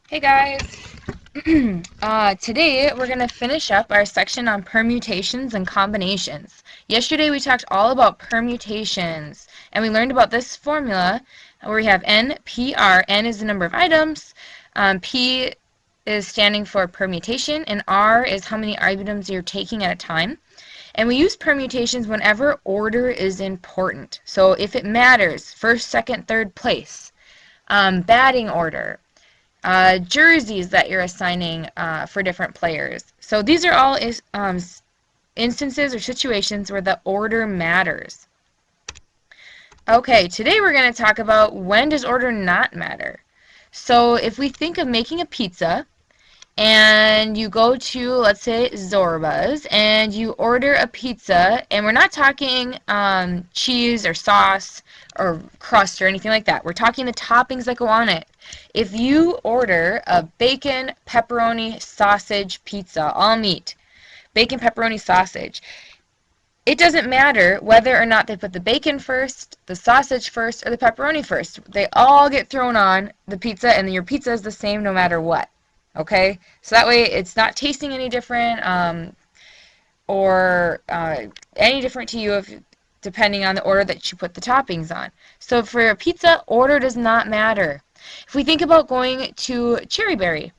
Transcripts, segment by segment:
Hey guys! Today we're going to finish up our section on permutations and combinations. Yesterday we talked all about permutations, and we learned about this formula where we have NPR. N is the number of items, P is standing for permutation, and R is how many items you're taking at a time. And we use permutations whenever order is important. So if it matters, first, second, third place, batting order, jerseys that you're assigning for different players. So these are all instances or situations where the order matters. Okay, today we're going to talk about when does order not matter. So if we think of making a pizza, and you go to, let's say, Zorba's, and you order a pizza, and we're not talking cheese or sauce or crust or anything like that. We're talking the toppings that go on it. If you order a bacon, pepperoni, sausage pizza, all meat, bacon, pepperoni, sausage, it doesn't matter whether or not they put the bacon first, the sausage first, or the pepperoni first. They all get thrown on the pizza, and your pizza is the same no matter what. Okay, so that way it's not tasting any different or any different to you depending on the order that you put the toppings on. So for a pizza, order does not matter. If we think about going to Cherry Berry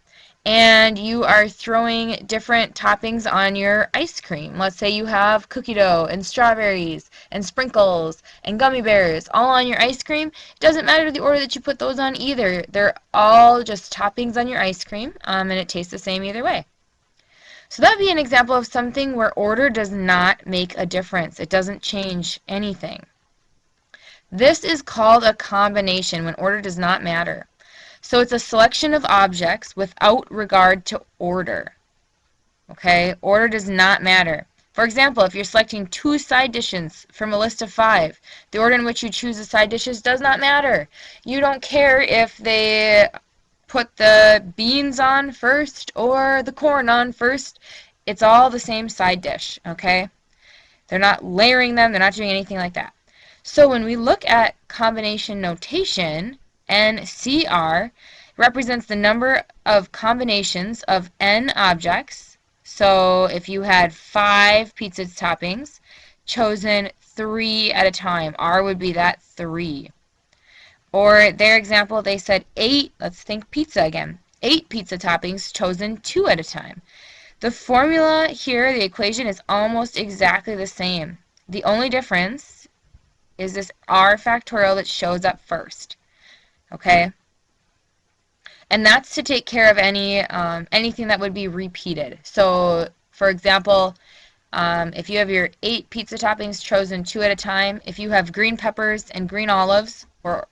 and you are throwing different toppings on your ice cream, let's say you have cookie dough and strawberries and sprinkles and gummy bears all on your ice cream, it doesn't matter the order that you put those on either. They're all just toppings on your ice cream, and it tastes the same either way. So that would be an example of something where order does not make a difference. It doesn't change anything. This is called a combination when order does not matter. So it's a selection of objects without regard to order. Okay, order does not matter. For example, if you're selecting 2 side dishes from a list of 5, the order in which you choose the side dishes does not matter. You don't care if they put the beans on first or the corn on first. It's all the same side dish, okay? They're not layering them, they're not doing anything like that. So when we look at combination notation, NCR represents the number of combinations of n objects. So if you had 5 pizza toppings, chosen 3 at a time. R would be that 3. Or their example, they said 8, let's think pizza again. 8 pizza toppings, chosen 2 at a time. The formula here, the equation, is almost exactly the same. The only difference is this R factorial that shows up first. Okay? And that's to take care of anything that would be repeated. So, for example, if you have your 8 pizza toppings chosen 2 at a time, if you have green peppers and green olives, or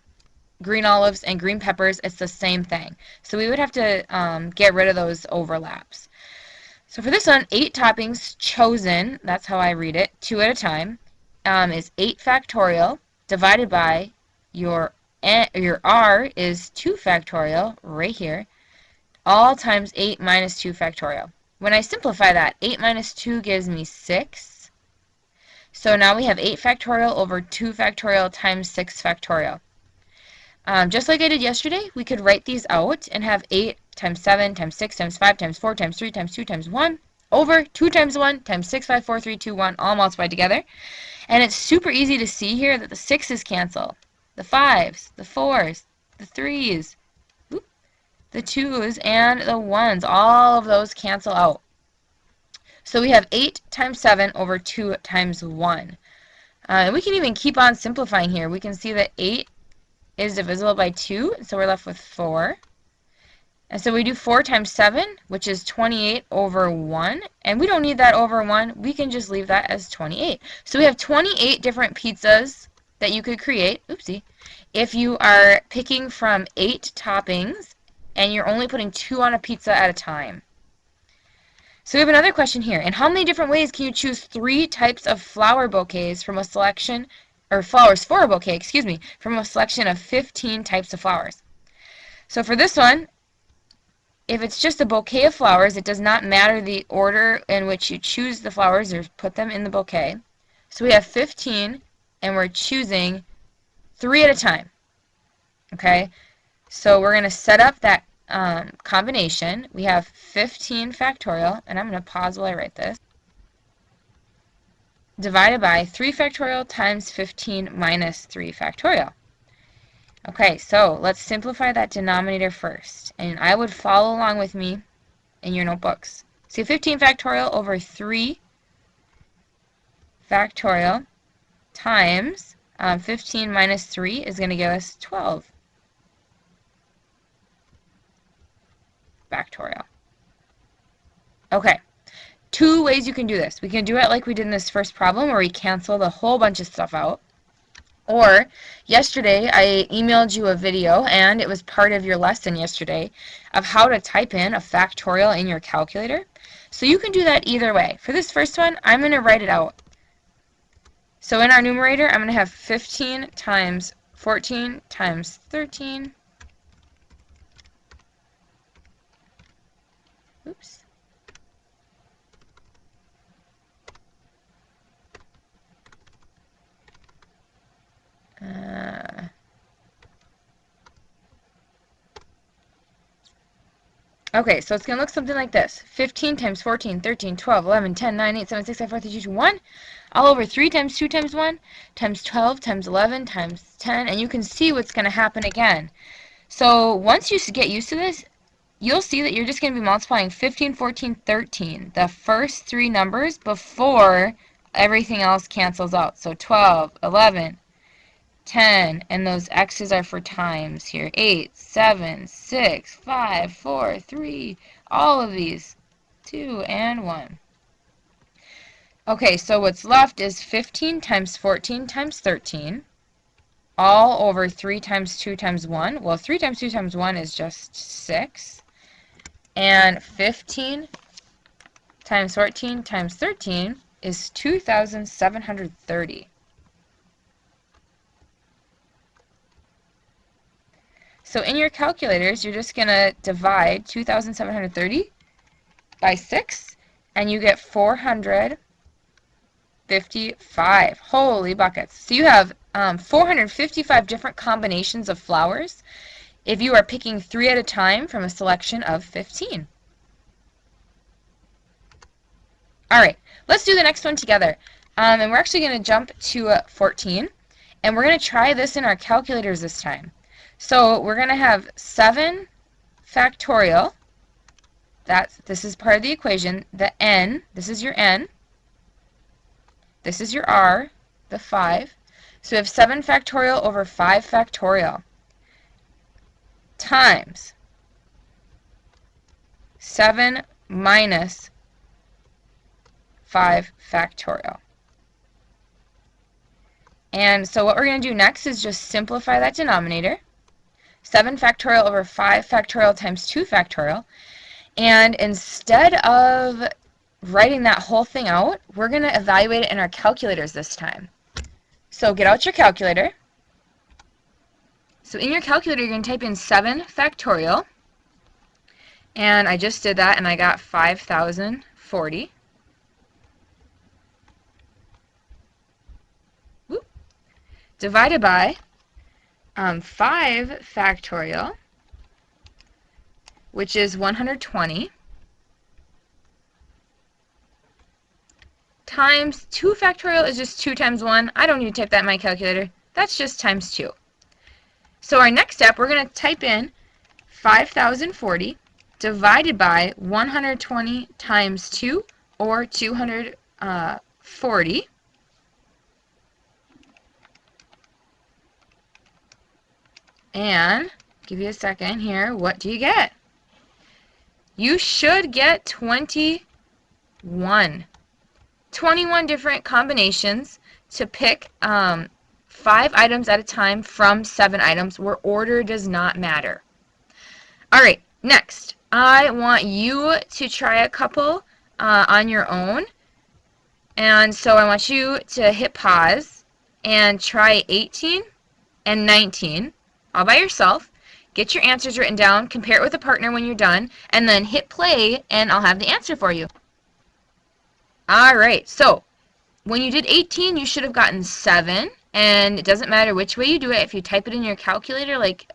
green olives and green peppers, it's the same thing. So we would have to get rid of those overlaps. So for this one, 8 toppings chosen, that's how I read it, 2 at a time, is 8 factorial divided by your R is 2 factorial, right here, all times 8 minus 2 factorial. When I simplify that, 8 minus 2 gives me 6. So now we have 8 factorial over 2 factorial times 6 factorial. Just like I did yesterday, we could write these out and have 8 times 7 times 6 times 5 times 4 times 3 times 2 times 1 over 2 times 1 times 6, 5, 4, 3, 2, 1, all multiplied together. And it's super easy to see here that the 6's cancel. The 5's, the 4's, the 3's, the 2's, and the 1's. All of those cancel out. So we have 8 times 7 over 2 times 1. And we can even keep on simplifying here. We can see that 8 is divisible by 2, so we're left with 4. And so we do 4 times 7, which is 28 over 1. And we don't need that over 1. We can just leave that as 28. So we have 28 different pizzas that you could create, oopsie, if you are picking from 8 toppings and you're only putting 2 on a pizza at a time. So we have another question here. In how many different ways can you choose 3 types of flower bouquets from a selection, or flowers for a bouquet, excuse me, from a selection of 15 types of flowers? So for this one, if it's just a bouquet of flowers, it does not matter the order in which you choose the flowers or put them in the bouquet. So we have 15, and we're choosing 3 at a time. Okay? So we're going to set up that combination, we have 15 factorial, and I'm going to pause while I write this, divided by 3 factorial times 15 minus 3 factorial. Okay, so let's simplify that denominator first, and I would follow along with me in your notebooks. So 15 factorial over 3 factorial times 15 minus 3 is going to give us 12 factorial. Okay, two ways you can do this. We can do it like we did in this first problem where we canceled a whole bunch of stuff out. Or, yesterday I emailed you a video, and it was part of your lesson yesterday, of how to type in a factorial in your calculator. So you can do that either way. For this first one, I'm going to write it out. So in our numerator, I'm going to have 15 times 14 times 13. Oops. Okay, so it's going to look something like this. 15 times 14, 13, 12, 11, 10, 9, 8, 7, 6, 5, 4, 3, 2, 1. All over 3 times 2 times 1 times 12 times 11 times 10. And you can see what's going to happen again. So once you get used to this, you'll see that you're just going to be multiplying 15, 14, 13, the first three numbers before everything else cancels out. So 12, 11, 10, and those x's are for times here. 8, 7, 6, 5, 4, 3, all of these, 2, and 1. Okay, so what's left is 15 times 14 times 13, all over 3 times 2 times 1. Well, 3 times 2 times 1 is just 6. And 15 times 14 times 13 is 2,730. So in your calculators, you're just going to divide 2,730 by 6, and you get 455. Holy buckets. So you have 455 different combinations of flowers if you are picking 3 at a time from a selection of 15. All right, let's do the next one together. And we're actually going to jump to 14, and we're going to try this in our calculators this time. So we're going to have 7 factorial. This is part of the equation. The n, this is your n. This is your r, the 5. So we have 7 factorial over 5 factorial times 7 minus 5 factorial. And so what we're going to do next is just simplify that denominator. 7 factorial over 5 factorial times 2 factorial. And instead of writing that whole thing out, we're going to evaluate it in our calculators this time. So get out your calculator. So in your calculator, you're going to type in 7 factorial. And I just did that, and I got 5,040. Whoop. Divided by 5 factorial, which is 120, times 2 factorial is just 2 times 1. I don't need to type that in my calculator. That's just times 2. So our next step, we're going to type in 5,040 divided by 120 times 2, or 240. And give you a second here. What do you get? You should get 21. 21 different combinations to pick 5 items at a time from 7 items where order does not matter. Alright, next, I want you to try a couple on your own. And so I want you to hit pause and try 18 and 19 all by yourself. Get your answers written down, compare it with a partner when you're done, and then hit play and I'll have the answer for you. Alright, so when you did 18, you should have gotten 7 And it doesn't matter which way you do it, if you type it in your calculator like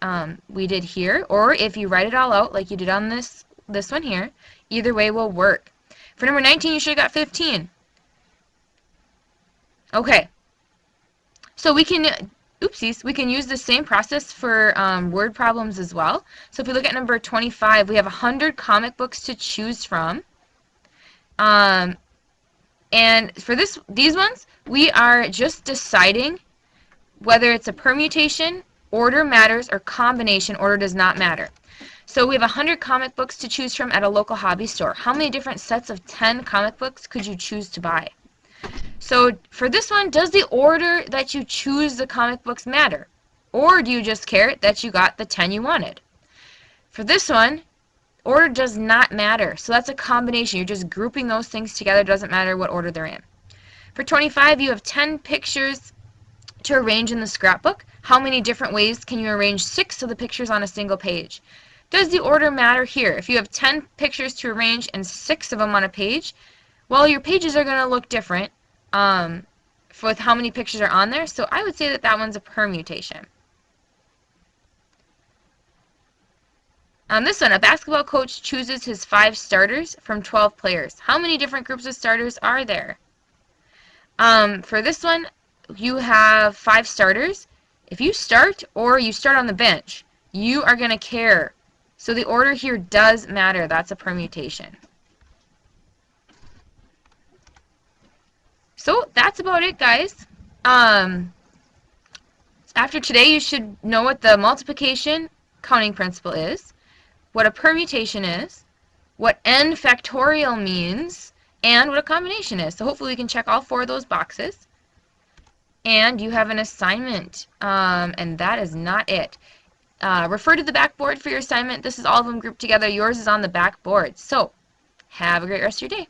we did here, or if you write it all out like you did on this one here, either way will work. For number 19, you should have got 15. Okay, so we can, oopsies, we can use the same process for word problems as well. So if we look at number 25, we have 100 comic books to choose from. And for these ones, we are just deciding whether it's a permutation, order matters, or combination, order does not matter. So we have 100 comic books to choose from at a local hobby store. How many different sets of 10 comic books could you choose to buy? So for this one, does the order that you choose the comic books matter? Or do you just care that you got the 10 you wanted? For this one, order does not matter. So that's a combination. You're just grouping those things together. It doesn't matter what order they're in. For 25, you have 10 pictures to arrange in the scrapbook. How many different ways can you arrange 6 of the pictures on a single page? Does the order matter here? If you have 10 pictures to arrange and 6 of them on a page, well, your pages are going to look different with how many pictures are on there. So I would say that that one's a permutation. On this one, a basketball coach chooses his 5 starters from 12 players. How many different groups of starters are there? For this one, you have 5 starters. If you start or you start on the bench, you are going to care. So the order here does matter. That's a permutation. So that's about it, guys. After today, you should know what the multiplication counting principle is, what a permutation is, what n factorial means, and what a combination is. So hopefully we can check all 4 of those boxes. And you have an assignment, and that is not it. Refer to the backboard for your assignment. This is all of them grouped together. Yours is on the backboard. So have a great rest of your day.